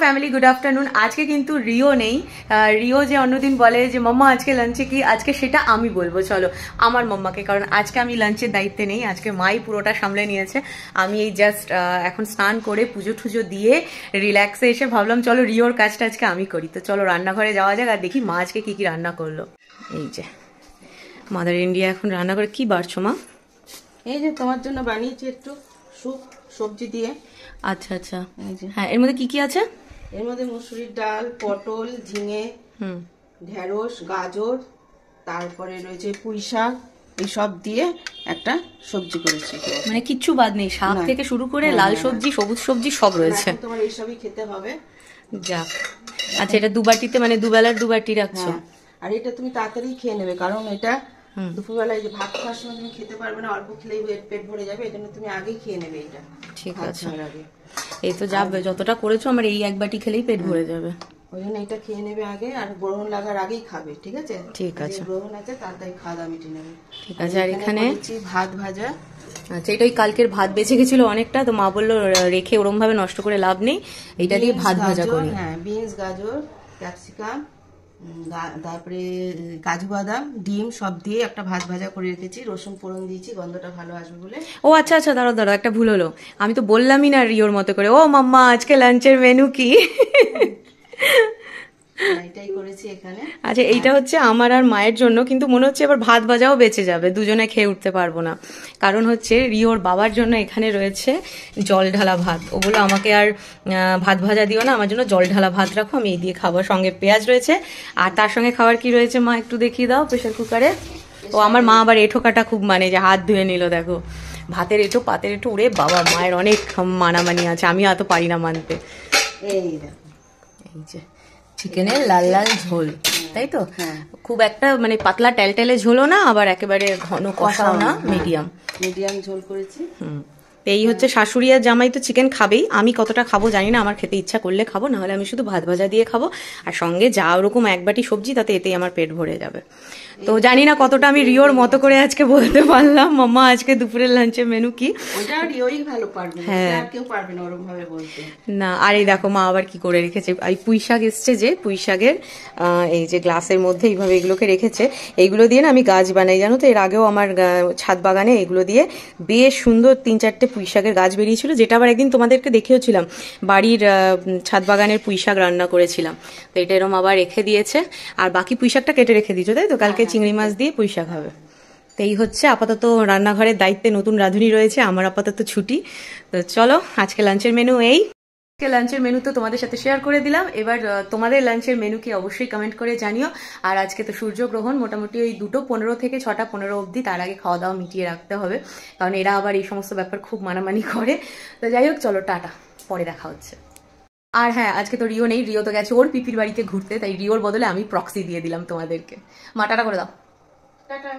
Family, good afternoon. আজকে কিন্তু Rio নেই। রিও যে অন্যদিন বলে যে মাম্মা আজকে লাঞ্চে কি, আজকে সেটা আমি বলবো চলো আমার মাম্মাকে, কারণ আজকে আমি লাঞ্চের দায়িত্বে নেই, আজকে মাই পুরোটা সামলে নিয়েছে। আমি এই জাস্ট এখন স্নান করে পুজো টুজো দিয়ে রিল্যাক্সে এসে ভাবলাম চলো রিওর কাজটা আজকে আমি করি। তো চলো রান্নাঘরে যাওয়া যাক আর দেখি মা আজকে কি কি রান্না করলো। এই যে মাদার ইন্ডিয়া এখন রান্না করে। কি বাড়ছো মা? এই যে তোমার জন্য বানিয়েছি একটু স্যুপ সবজি দিয়ে। আচ্ছা আচ্ছা, হ্যাঁ এর মধ্যে কি কি আছে? এর মধ্যে মুসুরির ডাল, পটল, ঝিঙে, ঢেঁড়স, গাজর, তারপরে রয়েছে পুঁই শাক, এইসব দিয়ে একটা সবজি করেছি। মানে কিচ্ছু বাদ নেই, শাক থেকে শুরু করে লাল সবজি, সবুজ সবজি সব রয়েছে। তোমার এইসবই খেতে হবে। যাক, আচ্ছা এটা দুবাটিতে মানে দুবেলার দুবাটি রাখছো? আর এটা তুমি তাড়াতাড়ি খেয়ে নেবে, কারণ এটা দুপুরবেলায় যে ভাত খাওয়ার সময় তুমি খেতে পারবে না, অল্প খেলেই পেট ভরে যাবে, এই জন্য তুমি আগেই খেয়ে নেবে এটা। ঠিক আছে, এই তো যাবে যতটা করেছো আমার এই এক বাটি খেলেই পেট ভরে যাবে, ওই জন্য এটা খেয়ে নেবে আগে, আর গ্রহণ লাগার আগেই খাবে। ঠিক আছে? ঠিক আছে, গ্রহণ আছে তাড়াতাড়ি খাওয়া দাওয়া মিটিয়ে নেবে। ঠিক আছে। আর এখানে ভাত ভাজা। আচ্ছা, এটা ওই কালকের ভাত বেঁচে গেছিল অনেকটা, তো মা বললো রেখে ওরম ভাবে নষ্ট করে লাভ নেই, এটা দিয়ে ভাত ভাজা করি। হ্যাঁ, বিনস, গাজর, ক্যাপসিকাম, তারপরে কাজু বাদাম, ডিম সব দিয়ে একটা ভাত ভাজা করে রেখেছি। রসুন ফোড়ন দিয়েছি গন্ধটা ভালো আসবে বলে। ও আচ্ছা আচ্ছা, দাঁড়াও দাঁড়াও, একটা ভুল হলো, আমি তো বললামই না রিওর মতো করে। ও মাম্মা আজকে লাঞ্চের মেনু কি? এটাই করেছি এখানে। আচ্ছা, এইটা হচ্ছে আমার আর মায়ের জন্য, কিন্তু মনে হচ্ছে এবার ভাত ভাজাও বেঁচে যাবে, দুজনে খেয়ে উঠতে পারবো না। কারণ হচ্ছে রিওর বাবার জন্য এখানে রয়েছে জল ঢালা ভাত। ওগুলো আমাকে আর ভাত ভাজা দিও না, আমার জন্য জল ঢালা ভাত রাখো, আমি এই দিয়ে খাবো। সঙ্গে পেঁয়াজ রয়েছে, আর তার সঙ্গে খাবার কি রয়েছে মা একটু দেখিয়ে দাও প্রেশার কুকারে। ও আমার মা আবার এঁঠো কাটা খুব মানে, যে হাত ধুয়ে নিল দেখো, ভাতের এঁঠো পাতের এঁঠো, ওরে বাবা মায়ের অনেক মানামানি আছে, আমি এত পারি না মানতে। এই দেখো, এই যে চিকেনের লাল লাল ঝোল, তাই তো? খুব একটা মানে পাতলা টেলটেলে ঝোলও না, আবার একেবারে ঘন কষাও না, মিডিয়াম মিডিয়াম ঝোল করেছি। এই হচ্ছে শাশুড়ি আর জামাই তো চিকেন খাবেই, আমি কতটা খাবো জানি না, আমার খেতে ইচ্ছা করলে খাবো, নাহলে আমি শুধু ভাত ভাজা দিয়ে খাবো, আর সঙ্গে যা ওরকম এক বাটি সবজি, তাতে এতেই আমার পেট ভরে যাবে। তো জানি না কতটা আমি রিওর মতো করে আজকে বলতে পারলাম মাম্মা আজকে দুপুরের লাঞ্চের মেনু কি। হ্যাঁ, কেউ পারবে না ওরকম ভাবে বলতে। না, আর এই দেখো মা আবার কি করে রেখেছে, এই পুঁই শাক এসছে যে, পুঁই শাকের এই যে গ্লাসের মধ্যে এইভাবে এগুলোকে রেখেছে। এইগুলো দিয়ে না আমি গাছ বানাই, জানো তো, এর আগেও আমার ছাদ বাগানে এগুলো দিয়ে বেশ সুন্দর 3-4টে পুঁই শাকের গাছ বেরিয়েছিল, যেটা আবার একদিন তোমাদেরকে দেখিয়েছিলাম, বাড়ির ছাদ বাগানের পুঁই শাক রান্না করেছিলাম। তো এটা এরকম আবার রেখে দিয়েছে, আর বাকি পুঁই শাকটা কেটে রেখে দিয়েছো, তাই তো? কালকে চিংড়ি মাছ দিয়ে পুঁই শাক হবে। তো এই হচ্ছে আপাতত রান্নাঘরের দায়িত্বে নতুন রাঁধুনি রয়েছে, আমার আপাতত ছুটি। তো চলো আজকে লাঞ্চের মেনু এই। আজকে লাঞ্চের মেনু তো তোমাদের সাথে শেয়ার করে দিলাম, এবার তোমাদের লাঞ্চের মেনু কি অবশ্যই কমেন্ট করে জানিও। আর আজকে তো সূর্যগ্রহণ, মোটামুটি ওই 2:15 থেকে 6:15 অবধি, তার আগে খাওয়া দাওয়া মিটিয়ে রাখতে হবে, কারণ এরা আবার এই সমস্ত ব্যাপার খুব মানামানি করে। তো যাই হোক, চলো টাটা, পরে দেখা হচ্ছে। আর হ্যাঁ, আজকে তো রিও নেই, রিও তো গেছে ওর পিপির বাড়িতে ঘুরতে, তাই রিওর বদলে আমি প্রক্সি দিয়ে দিলাম তোমাদেরকে। মা টাটা করে দাও। টাটা।